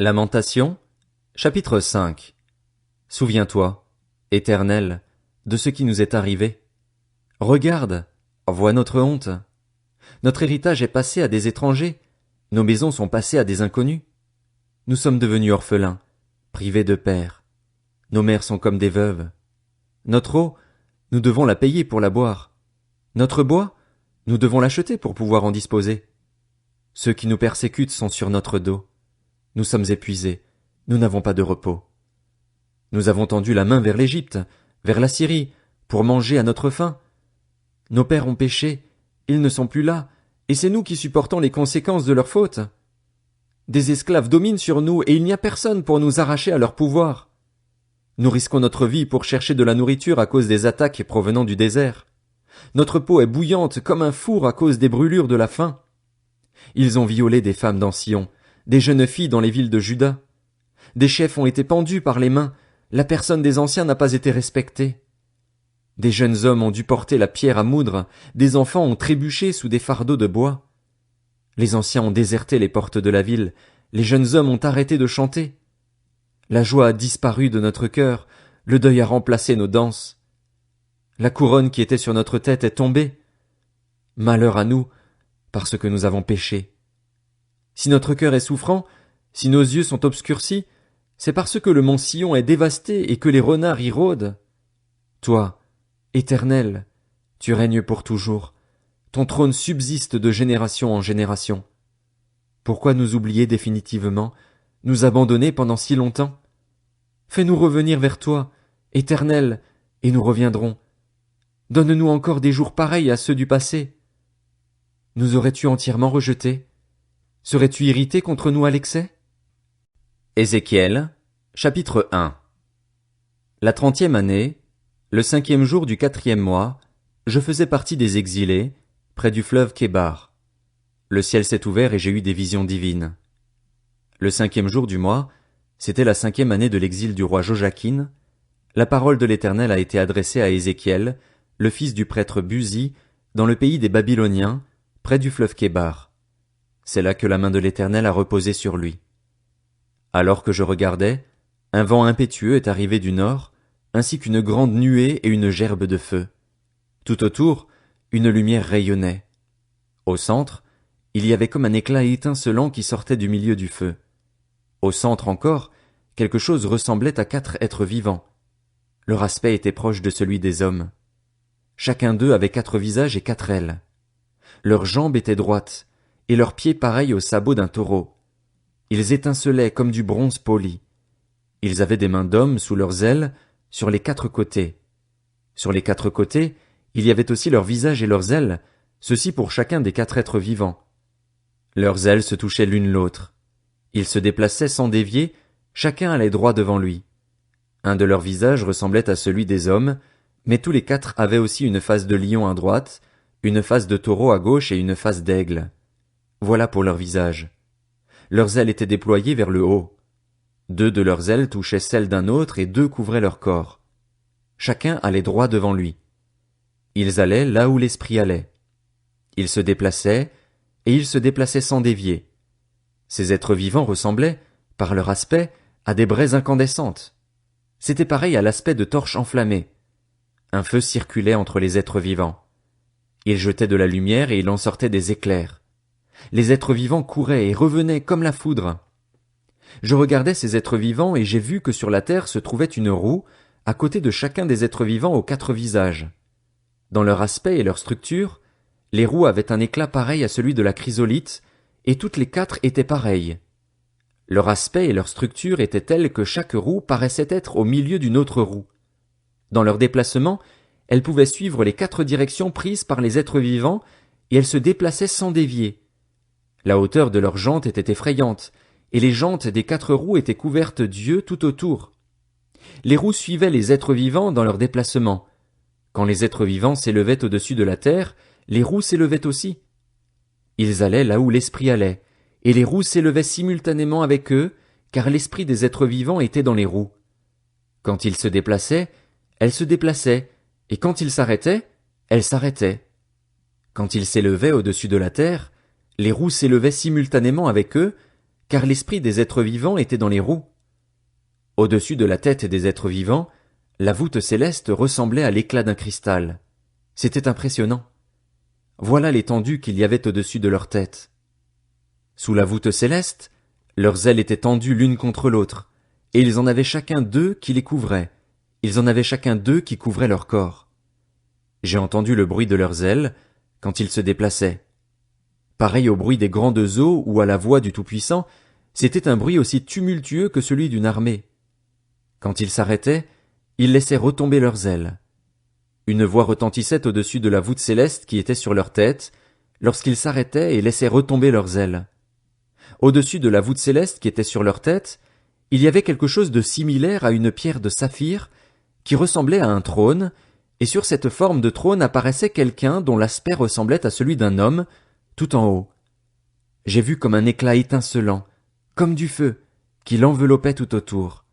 Lamentations, chapitre 5. Souviens-toi, Éternel, de ce qui nous est arrivé. Regarde, vois notre honte. Notre héritage est passé à des étrangers, nos maisons sont passées à des inconnus. Nous sommes devenus orphelins, privés de père. Nos mères sont comme des veuves. Notre eau, nous devons la payer pour la boire. Notre bois, nous devons l'acheter pour pouvoir en disposer. Ceux qui nous persécutent sont sur notre dos. Nous sommes épuisés, nous n'avons pas de repos. Nous avons tendu la main vers l'Égypte, vers la Syrie, pour manger à notre faim. Nos pères ont péché, ils ne sont plus là, et c'est nous qui supportons les conséquences de leurs fautes. Des esclaves dominent sur nous, et il n'y a personne pour nous arracher à leur pouvoir. Nous risquons notre vie pour chercher de la nourriture à cause des attaques provenant du désert. Notre peau est bouillante comme un four à cause des brûlures de la faim. Ils ont violé des femmes dans Sion, des jeunes filles dans les villes de Juda. Des chefs ont été pendus par les mains, la personne des anciens n'a pas été respectée. Des jeunes hommes ont dû porter la pierre à moudre, des enfants ont trébuché sous des fardeaux de bois. Les anciens ont déserté les portes de la ville, les jeunes hommes ont arrêté de chanter. La joie a disparu de notre cœur, le deuil a remplacé nos danses. La couronne qui était sur notre tête est tombée. Malheur à nous, parce que nous avons péché. Si notre cœur est souffrant, si nos yeux sont obscurcis, c'est parce que le mont Sion est dévasté et que les renards y rôdent. Toi, Éternel, tu règnes pour toujours. Ton trône subsiste de génération en génération. Pourquoi nous oublier définitivement, nous abandonner pendant si longtemps? Fais-nous revenir vers toi, Éternel, et nous reviendrons. Donne-nous encore des jours pareils à ceux du passé. Nous aurais-tu entièrement rejetés? Serais-tu irrité contre nous à l'excès? Ézéchiel, chapitre 1. La 30e année, le 5e jour du 4e mois, je faisais partie des exilés, près du fleuve Kébar. Le ciel s'est ouvert et j'ai eu des visions divines. Le 5e jour du mois, c'était la 5e année de l'exil du roi Joachim. La parole de l'Éternel a été adressée à Ézéchiel, le fils du prêtre Buzi, dans le pays des Babyloniens, près du fleuve Kébar. C'est là que la main de l'Éternel a reposé sur lui. Alors que je regardais, un vent impétueux est arrivé du nord, ainsi qu'une grande nuée et une gerbe de feu. Tout autour, une lumière rayonnait. Au centre, il y avait comme un éclat étincelant qui sortait du milieu du feu. Au centre encore, quelque chose ressemblait à 4 êtres vivants. Leur aspect était proche de celui des hommes. Chacun d'eux avait 4 visages et 4 ailes. Leurs jambes étaient droites, et leurs pieds pareils aux sabots d'un taureau. Ils étincelaient comme du bronze poli. Ils avaient des mains d'hommes sous leurs ailes, sur les 4 côtés. Sur les 4 côtés, il y avait aussi leurs visages et leurs ailes, ceci pour chacun des 4 êtres vivants. Leurs ailes se touchaient l'une l'autre. Ils se déplaçaient sans dévier, chacun allait droit devant lui. Un de leurs visages ressemblait à celui des hommes, mais tous les 4 avaient aussi une face de lion à droite, une face de taureau à gauche et une face d'aigle. Voilà pour leurs visages. Leurs ailes étaient déployées vers le haut. 2 de leurs ailes touchaient celles d'un autre et 2 couvraient leur corps. Chacun allait droit devant lui. Ils allaient là où l'esprit allait. Ils se déplaçaient, et ils se déplaçaient sans dévier. Ces êtres vivants ressemblaient, par leur aspect, à des braises incandescentes. C'était pareil à l'aspect de torches enflammées. Un feu circulait entre les êtres vivants. Ils jetaient de la lumière et il en sortait des éclairs. Les êtres vivants couraient et revenaient comme la foudre. Je regardais ces êtres vivants et j'ai vu que sur la terre se trouvait une roue, à côté de chacun des êtres vivants aux 4 visages. Dans leur aspect et leur structure, les roues avaient un éclat pareil à celui de la chrysolite, et toutes les 4 étaient pareilles. Leur aspect et leur structure étaient tels que chaque roue paraissait être au milieu d'une autre roue. Dans leur déplacement, elles pouvaient suivre les 4 directions prises par les êtres vivants, et elles se déplaçaient sans dévier. La hauteur de leurs jantes était effrayante, et les jantes des 4 roues étaient couvertes d'yeux tout autour. Les roues suivaient les êtres vivants dans leur déplacement. Quand les êtres vivants s'élevaient au-dessus de la terre, les roues s'élevaient aussi. Ils allaient là où l'esprit allait, et les roues s'élevaient simultanément avec eux, car l'esprit des êtres vivants était dans les roues. Quand ils se déplaçaient, elles se déplaçaient, et quand ils s'arrêtaient, elles s'arrêtaient. Quand ils s'élevaient au-dessus de la terre, les roues s'élevaient simultanément avec eux, car l'esprit des êtres vivants était dans les roues. Au-dessus de la tête des êtres vivants, la voûte céleste ressemblait à l'éclat d'un cristal. C'était impressionnant. Voilà l'étendue qu'il y avait au-dessus de leur tête. Sous la voûte céleste, leurs ailes étaient tendues l'une contre l'autre, et ils en avaient chacun deux qui les couvraient. Ils en avaient chacun deux qui couvraient leur corps. J'ai entendu le bruit de leurs ailes quand ils se déplaçaient. Pareil au bruit des grandes eaux ou à la voix du Tout-Puissant, c'était un bruit aussi tumultueux que celui d'une armée. Quand ils s'arrêtaient, ils laissaient retomber leurs ailes. Une voix retentissait au-dessus de la voûte céleste qui était sur leur tête, lorsqu'ils s'arrêtaient et laissaient retomber leurs ailes. Au-dessus de la voûte céleste qui était sur leur tête, il y avait quelque chose de similaire à une pierre de saphir qui ressemblait à un trône, et sur cette forme de trône apparaissait quelqu'un dont l'aspect ressemblait à celui d'un homme, tout en haut. J'ai vu comme un éclat étincelant, comme du feu, qui l'enveloppait tout autour.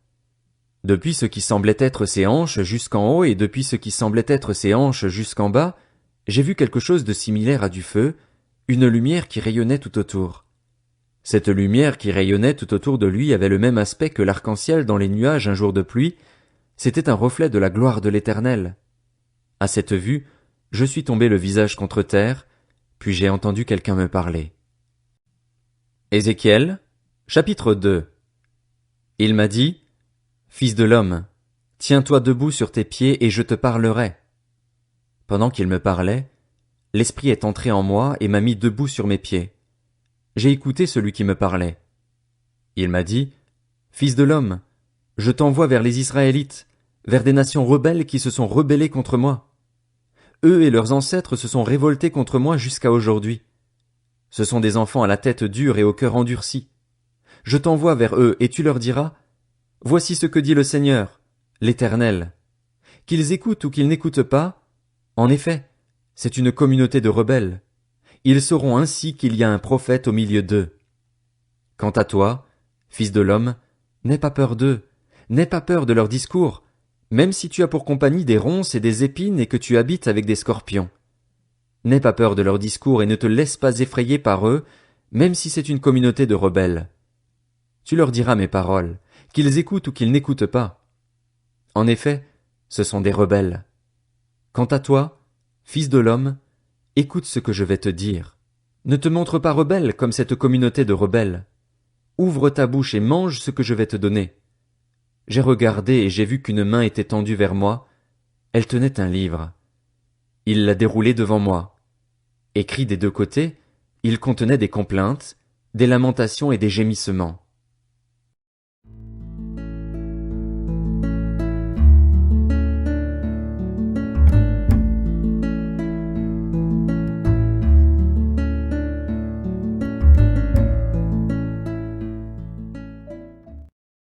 Depuis ce qui semblait être ses hanches jusqu'en haut et depuis ce qui semblait être ses hanches jusqu'en bas, j'ai vu quelque chose de similaire à du feu, une lumière qui rayonnait tout autour. Cette lumière qui rayonnait tout autour de lui avait le même aspect que l'arc-en-ciel dans les nuages un jour de pluie, c'était un reflet de la gloire de l'Éternel. À cette vue, je suis tombé le visage contre terre, puis j'ai entendu quelqu'un me parler. Ézéchiel, chapitre 2. Il m'a dit, Fils de l'homme, tiens-toi debout sur tes pieds et je te parlerai. Pendant qu'il me parlait, l'Esprit est entré en moi et m'a mis debout sur mes pieds. J'ai écouté celui qui me parlait. Il m'a dit, Fils de l'homme, je t'envoie vers les Israélites, vers des nations rebelles qui se sont rebellées contre moi. Eux et leurs ancêtres se sont révoltés contre moi jusqu'à aujourd'hui. Ce sont des enfants à la tête dure et au cœur endurci. Je t'envoie vers eux et tu leur diras, Voici ce que dit le Seigneur, l'Éternel. Qu'ils écoutent ou qu'ils n'écoutent pas, en effet, c'est une communauté de rebelles. Ils sauront ainsi qu'il y a un prophète au milieu d'eux. Quant à toi, fils de l'homme, n'aie pas peur d'eux, n'aie pas peur de leurs discours, même si tu as pour compagnie des ronces et des épines et que tu habites avec des scorpions. N'aie pas peur de leurs discours et ne te laisse pas effrayer par eux, même si c'est une communauté de rebelles. Tu leur diras mes paroles, qu'ils écoutent ou qu'ils n'écoutent pas. En effet, ce sont des rebelles. Quant à toi, fils de l'homme, écoute ce que je vais te dire. Ne te montre pas rebelle comme cette communauté de rebelles. Ouvre ta bouche et mange ce que je vais te donner. J'ai regardé et j'ai vu qu'une main était tendue vers moi. Elle tenait un livre. Il l'a déroulé devant moi. Écrit des deux côtés, il contenait des complaintes, des lamentations et des gémissements.